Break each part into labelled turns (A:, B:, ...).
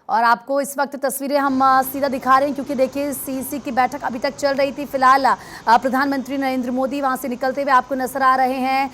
A: और आपको इस वक्त तस्वीरें हम सीधा दिखा रहे हैं क्योंकि देखिए सीईसी की बैठक अभी तक चल रही थी। फिलहाल प्रधानमंत्री नरेंद्र मोदी वहां से निकलते हुए आपको नजर आ रहे हैं।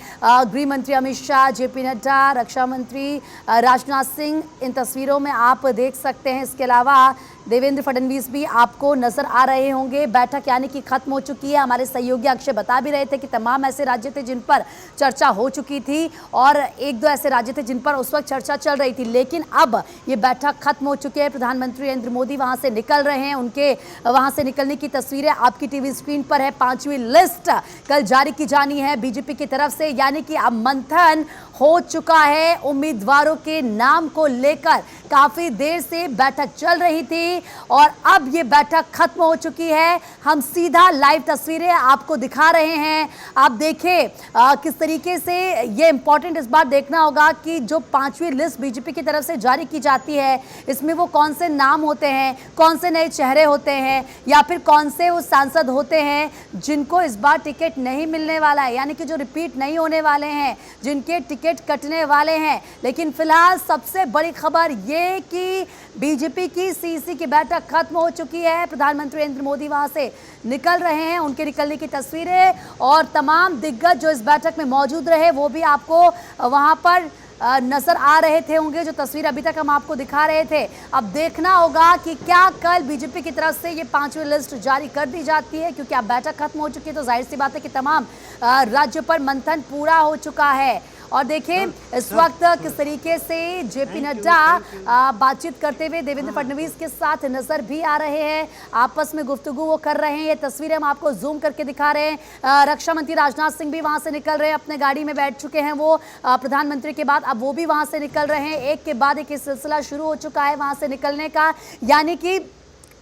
A: गृह मंत्री अमित शाह, जेपी नड्डा, रक्षा मंत्री राजनाथ सिंह इन तस्वीरों में आप देख सकते हैं। इसके अलावा देवेंद्र फडणवीस भी आपको नजर आ रहे होंगे। बैठक यानी कि खत्म हो चुकी है। हमारे सहयोगी अक्षय बता भी रहे थे कि तमाम ऐसे राज्य थे जिन पर चर्चा हो चुकी थी और एक दो ऐसे राज्य थे जिन पर उस वक्त चर्चा चल रही थी, लेकिन अब ये बैठक खत्म हो चुकी है। प्रधानमंत्री नरेंद्र मोदी वहां से निकल रहे हैं। उनके वहां से निकलने की तस्वीरें आपकी टीवी स्क्रीन पर है। 5वीं लिस्ट कल जारी की जानी है बीजेपी की तरफ से, यानी कि अब मंथन हो चुका है उम्मीदवारों के नाम को लेकर। काफी देर से बैठक चल रही थी और अब ये बैठक खत्म हो चुकी है। हम सीधा लाइव तस्वीरें आपको दिखा रहे हैं। आप देखें किस तरीके से ये इंपॉर्टेंट इस बार देखना होगा कि जो 5वीं लिस्ट बीजेपी की तरफ से जारी की जाती है इसमें वो कौन से नाम होते हैं, कौन से नए चेहरे होते हैं या फिर कौन से वो सांसद होते हैं जिनको इस बार टिकट नहीं मिलने वाला है, यानी कि जो रिपीट नहीं होने वाले हैं, जिनके टिकट कटने वाले हैं। लेकिन फिलहाल सबसे बड़ी खबर ये कि बीजेपी की सीईसी की बैठक खत्म हो चुकी है। प्रधानमंत्री नरेंद्र मोदी वहां से निकल रहे हैं। उनके निकलने की तस्वीरें और तमाम दिग्गज जो इस बैठक में मौजूद रहे वो भी आपको वहां पर नजर आ रहे थे होंगे। जो तस्वीर अभी तक हम आपको दिखा रहे थे, अब देखना होगा कि क्या कल बीजेपी की तरफ से ये 5वीं लिस्ट जारी कर दी जाती है, क्योंकि अब बैठक खत्म हो चुकी है तो जाहिर सी बात है कि तमाम राज्यों पर मंथन पूरा हो चुका है। और देखें इस वक्त किस तरीके से जेपी नड्डा बातचीत करते हुए देवेंद्र फडणवीस के साथ नजर भी आ रहे हैं। आपस में गुफ्तगू वो कर रहे हैं। ये तस्वीरें हम आपको जूम करके दिखा रहे हैं। रक्षा मंत्री राजनाथ सिंह भी वहां से निकल रहे हैं, अपने गाड़ी में बैठ चुके हैं वो प्रधानमंत्री के बाद। अब वो भी वहां से निकल रहे हैं। एक के बाद एक सिलसिला शुरू हो चुका है वहां से निकलने का, यानी कि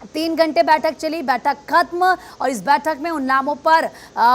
A: 3 घंटे बैठक चली, बैठक खत्म और इस बैठक में उन नामों पर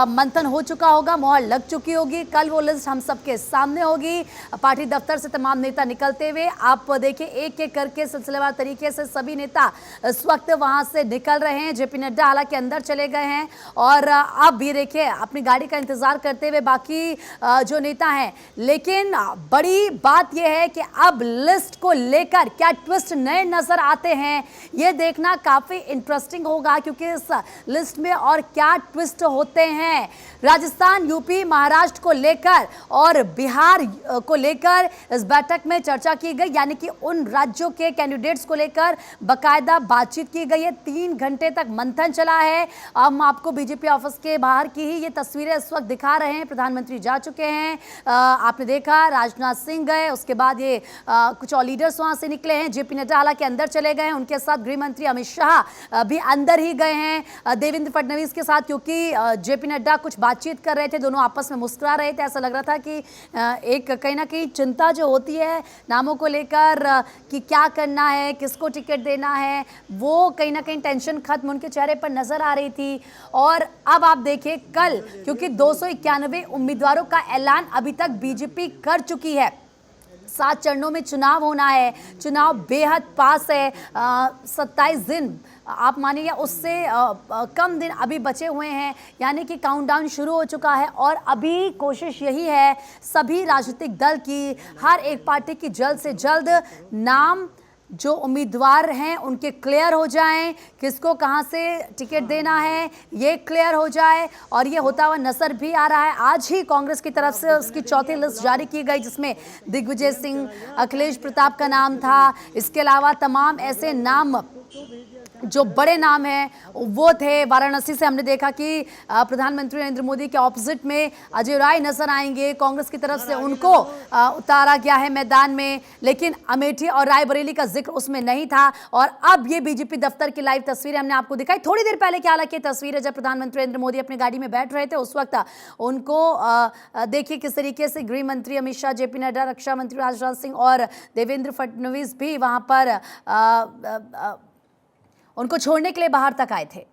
A: मंथन हो चुका होगा, मोहर लग चुकी होगी। कल वो लिस्ट हम सबके सामने होगी। पार्टी दफ्तर से तमाम नेता निकलते हुए आप देखिए एक एक करके सिलसिलेवार तरीके से सभी नेता इस वक्त वहां से निकल रहे हैं। जेपी नड्डा हालांकि अंदर चले गए हैं और अब ये देखिए अपनी गाड़ी का इंतजार करते हुए बाकी जो नेता हैं। लेकिन बड़ी बात यह है कि अब लिस्ट को लेकर क्या ट्विस्ट नए नजर आते हैं, ये देखना काफी इंटरेस्टिंग होगा, क्योंकि इस लिस्ट में और क्या ट्विस्ट होते हैं। राजस्थान, यूपी, महाराष्ट्र को लेकर और बिहार को लेकर इस बैठक में चर्चा की गई, यानी कि उन राज्यों के कैंडिडेट्स को लेकर बकायदा बातचीत की गई है। 3 घंटे तक मंथन चला है। हम आपको बीजेपी ऑफिस के बाहर की ही ये तस्वीरें इस वक्त दिखा रहे हैं। प्रधानमंत्री जा चुके हैं, आपने देखा राजनाथ सिंह गए, उसके बाद ये कुछ और लीडर्स वहां से निकले हैं। जेपी नड्डा हालांकि अंदर चले गए हैं, उनके साथ गृह मंत्री अमित शाह भी अंदर ही गए हैं देवेंद्र फडणवीस के साथ, क्योंकि जेपी नड्डा कुछ बातचीत कर रहे थे, दोनों आपस में मुस्कुरा रहे थे। ऐसा लग रहा था कि एक कहीं ना कहीं चिंता जो होती है नामों को लेकर कि क्या करना है, किसको टिकट देना है, वो कहीं ना कहीं टेंशन खत्म उनके चेहरे पर नजर आ रही थी। और अब आप देखिए कल, क्योंकि 291 उम्मीदवारों का ऐलान अभी तक बीजेपी कर चुकी है। 7 चरणों में चुनाव होना है। चुनाव बेहद पास है। 27 दिन आप मानिए उससे कम दिन अभी बचे हुए हैं, यानी कि काउंटडाउन शुरू हो चुका है। और अभी कोशिश यही है सभी राजनीतिक दल की, हर एक पार्टी की जल्द से जल्द नाम जो उम्मीदवार हैं उनके क्लियर हो जाएं, किसको कहां से टिकट देना है ये क्लियर हो जाए। और ये होता हुआ नजर भी आ रहा है। आज ही कांग्रेस की तरफ से उसकी चौथी लिस्ट जारी की गई, जिसमें दिग्विजय सिंह, अखिलेश प्रताप का नाम था। इसके अलावा तमाम ऐसे नाम जो बड़े नाम हैं वो थे। वाराणसी से हमने देखा कि प्रधानमंत्री नरेंद्र मोदी के ऑपोजिट में अजय राय नजर आएंगे, कांग्रेस की तरफ से उनको उतारा गया है मैदान में। लेकिन अमेठी और रायबरेली का जिक्र उसमें नहीं था। और अब ये बीजेपी दफ्तर की लाइव तस्वीरें हमने आपको दिखाई थोड़ी देर पहले की। हालांकि तस्वीरें जब प्रधानमंत्री नरेंद्र मोदी अपनी गाड़ी में बैठ रहे थे उस वक्त उनको देखिए किस तरीके से गृह मंत्री अमित शाह, जेपी नड्डा, रक्षा मंत्री राजनाथ सिंह और देवेंद्र फडणवीस भी वहां पर उनको छोड़ने के लिए बाहर तक आए थे।